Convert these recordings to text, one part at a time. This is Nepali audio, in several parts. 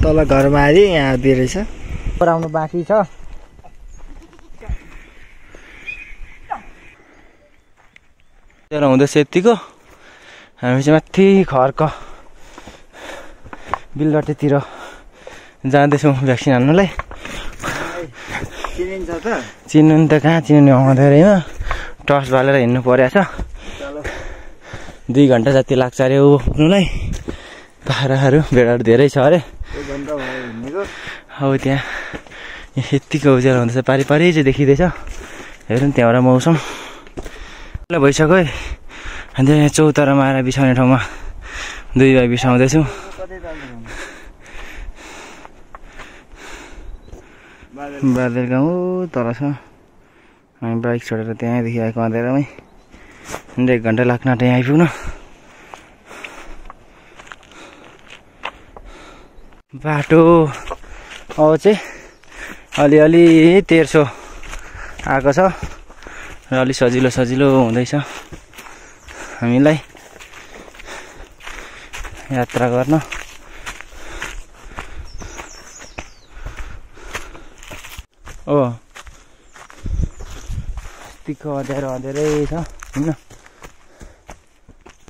तल घरमा आदि यहाँ आउँदै रहेछ पराउनु बाँकी छ हुँदैछ यतिको हामी चाहिँ माथि खर्क बिलबाटैतिर जाँदैछौँ भ्याक्सिन हान्नुलाई चिनिन्छ त चिन्नु नि त कहाँ चिन्नु आउँदैन होइन टर्च बालेर हिँड्नु परेको छ 2 घन्टा जति लाग्छ अरे ऊ पुग्नुलाई बाख्राहरू भेडाहरू धेरै छ अरे अब त्यहाँ यत्तिको उज्यालो हुँदैछ पारी पारी चाहिँ देखिँदैछ हेरौँ त्यहाँबाट मौसम भइसक्यो है अन्त यहाँ चौतारामा आएर बिसाउने ठाउँमा 2 भाइ बिसाउँदैछु बादल गाउँ तल छ हामी बाइक छोडेर त्यहाँदेखि आएको अँध्यारोमै 1 घन्टा लाग्न आँट्यो यहाँ आइपुग्नु बाटो अब चाहिँ अलिअलि तेर्सो आएको छ र अलि सजिलो सजिलो हुँदैछ हामीलाई यात्रा गर्न ओ अस्तिको अँध्यारो अँध्यारै छ होइन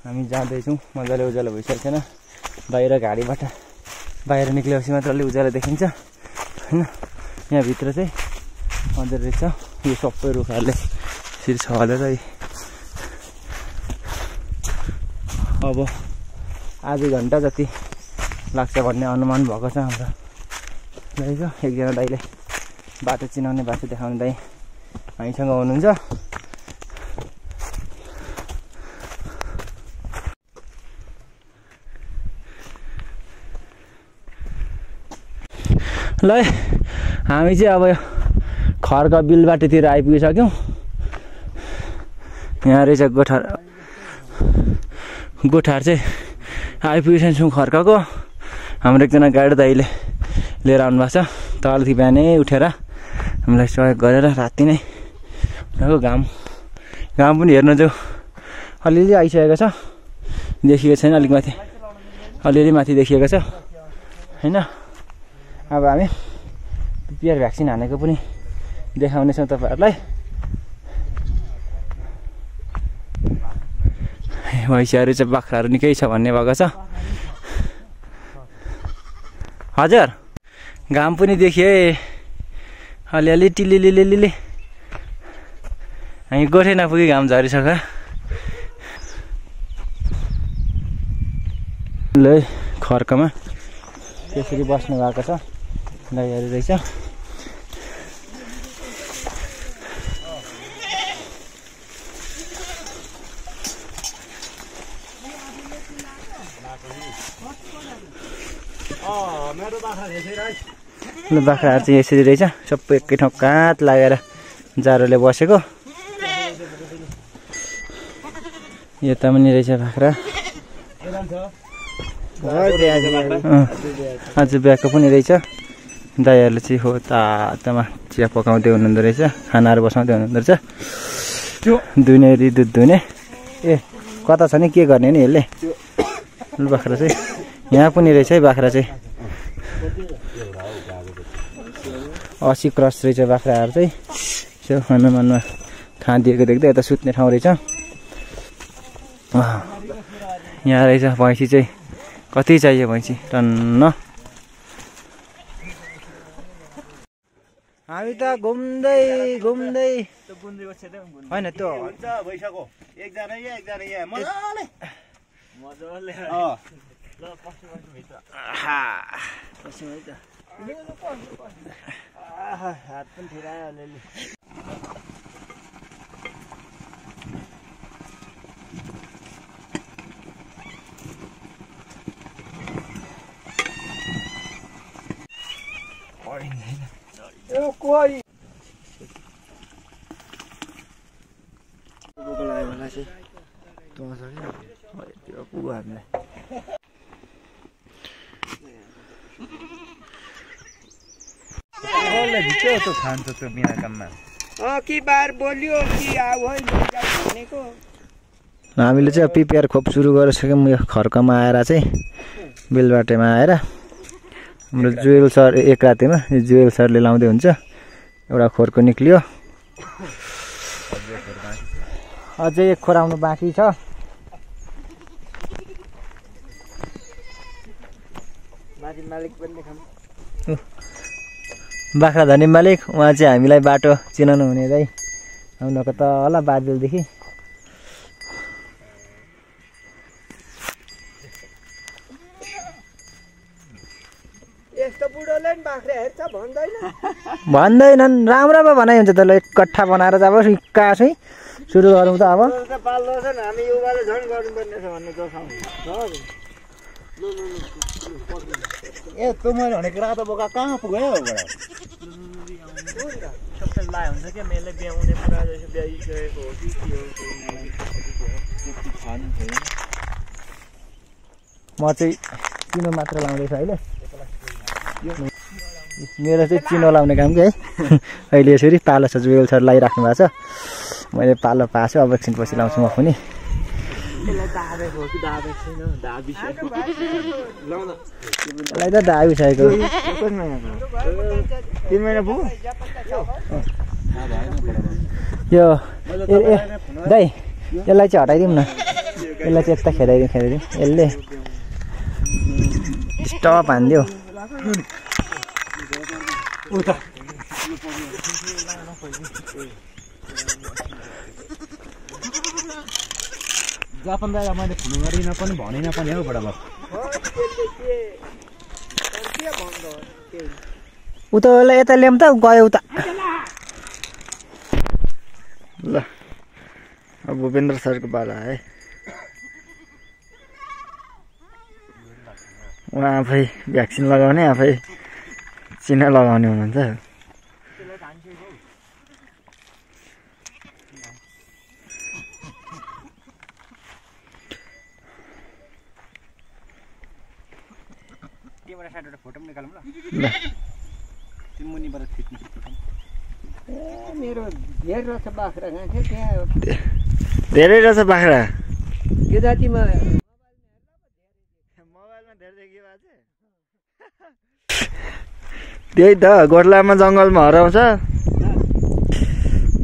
हामी जाँदैछौँ मजाले उज्यालो भइसकेको छैन बाहिर गाडीबाट बाहिर निक्लेपछि मात्र अलि उज्यालो देखिन्छ होइन यहाँभित्र चाहिँ अँध्यारो रहेछ यो सबै रुखहरूले यसरी छलेर अब आधी घन्टा जति लाग्छ भन्ने अनुमान भएको छ हाम्रो दाइ छ एकजना दाइले बाटो चिनाउने बाटो देखाउने दाइ हामीसँग हुनुहुन्छ ल हामी चाहिँ अब खर्क बिलबाटोतिर आइपुगिसक्यौँ यहाँ रहेछ गोठार चाहिँ आइपुगेको छौँ खर्कको हाम्रो एकजना गाडी दाइले लिएर आउनु भएको छ तलदेखि बिहानै उठेर हामीलाई सहयोग गरेर राति नै उठाएको घाम पनि हेर्न जाऊ अलिअलि आइसकेको छ देखिएको छैन अलिक माथि अलिअलि माथि देखिएको छ होइन अब हामी पिपिआर भ्याक्सिन हानेको पनि देखाउनेछौँ तपाईँहरूलाई भैँसीहरू चाहिँ बाख्राहरू निकै छ भन्ने भएको छ हजुर घाम पनि देखिए अलिअलि टिलिलिलिलिले हामी गोठे नपुगी घाम झरिसक्यो ल खर्कमा त्यसरी बस्नु भएको छ गाईहरू रहेछ ल बाख्राहरू चाहिँ यसरी रहेछ सबै एकै ठाउँ काँध लागेर जाडोले बसेको यता पनि रहेछ बाख्रा आज बिहाको पनि रहेछ दाइहरूले चाहिँ हो तातोमा चिया पकाउँदै हुनुहुँदो रहेछ खानाहरू बसाउँदै हुनुहुँदो रहेछ दुने दुध दुने ए कता छ नि के गर्ने नि यसले बाख्रा चाहिँ यहाँ पनि रहेछ है बाख्रा चाहिँ 80 क्रस रहेछ बाख्राहरू चाहिँ यसो हनुमानमा खाँदिएको देख्दै यता सुत्ने ठाउँ रहेछ यहाँ रहेछ भैँसी चाहिँ कति चाहियो भैँसी टन्न हामी त घुम्दै घुम्दै होइन त्यो भइसक्यो एकजना यहाँ मजाले हात पनि ठिरायो अलिअलि कोही लाग्यो चाहिँ त्यो पुग्यो हामीलाई तो खान्छ त्यो बिना काममा कि बार बोल्यो कि भनेको हामीले चाहिँ पिपिआर खोप सुरु गरिसक्यौँ यो खर्कमा आएर चाहिँ बिलबाटेमा आएर हाम्रो जुएल सर एक रातिमा जुएल सरले लाउँदै हुन्छ। एउटा खोरको निक्लियो, अझै एक खोर आउनु बाँकी छ। बाख्रा धनी मालिक उहाँ चाहिँ हामीलाई बाटो चिनाउनु हुने दाइ आउनको त होला बादलदेखि। भन्दैनन्, राम्रो पो भनाइ हुन्छ त्यसलाई। एक कट्ठा बनाएर जब सिक्का चाहिँ सुरु गरौँ त अब। ए त्यो मैले भनेको रातो बोका कहाँ पुग्यो हौ बडा? सबै लाइ हुन्छ के मेले ब्याउने पुरा जस्तो ब्याइसकेको हो कि के हो। म चाहिँ चिनो मात्र लाउँदैछु अहिले। मेरो चाहिँ चिनो लाउने काम कि है। अहिले यसरी पालो छ, जुएल सर लगाइराख्नु भएको छ। मैले पालो पाएको छु, अब एकछिन पछि लाउँछु म पनि। यसलाई त दाबिसकेको। 3 महिना पुग्यो यो दाइ यसलाई चाहिँ हटाइदिउँ न, यसलाई चाहिँ यता खेदाइदिउँ। यसले स्टप हानिदियो। जापान दाइ मैले फोन गरिन पनि भनिन पनि हौ बडा। उता यता ल्याउँ त, गयो उता। ल अब भूपेन्द्र सरको पाला है। उहाँ आफै भ्याक्सिन लगाउने, आफै चिना लगाउने हुनुहुन्छ। फोटो पनि निकालौँ ल। ल त्यो मुनिबाट खिच्नु। मेरो धेरै रहेछ बाख्रा कहाँ थियो त्यहाँ। धेरै रहेछ बाख्रा यो जातिमा मोबाइलमा धेरै देखियो बाजे। त्यही त गोठलामा जङ्गलमा हराउँछ।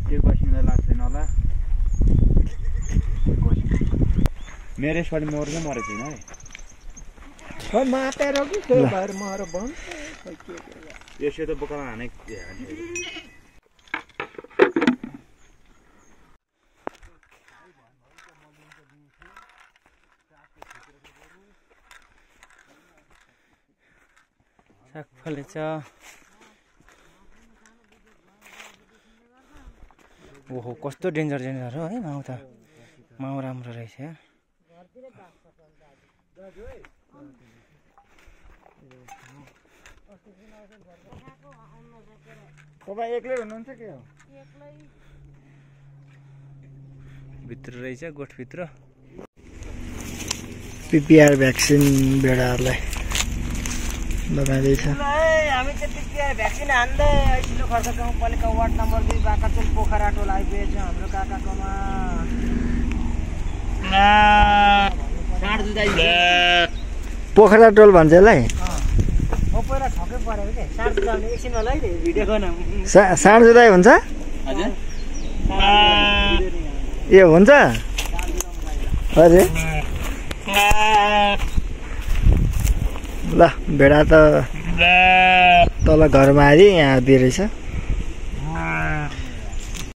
त्यो बस्नुलाई लाग्दैन होला। मेरो यसपालि मर्नु मरेको छैन है। मातेर कि त्यो भएर मर बन्द यसो त बोकामा हाने। साग फलेछ। ओहो कस्तो डेन्जर हो है माउ त। माउ राम्रो रहेछ यार। तपाईँ एक्लै हुनुहुन्छ के हो? भित्र रहेछ गोठभित्र। PPR vaccine भेडाहरूलाई लगाइँदैछ। हामी चाहिँ पिपिआर भ्याक्सिन हान्दै अहिलेको खर्च गाउँपालिका वार्ड नम्बर 2 बाकाचोल पोखरा टोल आइपुगेछ हाम्रो काकाकोमा। पोखरा टोल भन्छ यसलाई। पहिला छक्कै परेको के साँड जुदाउने एकछिनमा लै भिडियो गर्न। साँड जुदाइ हुन्छ? ए हुन्छ अरे। ल भेडा त तल घरमा आयो, यहाँ दिइरहेछ।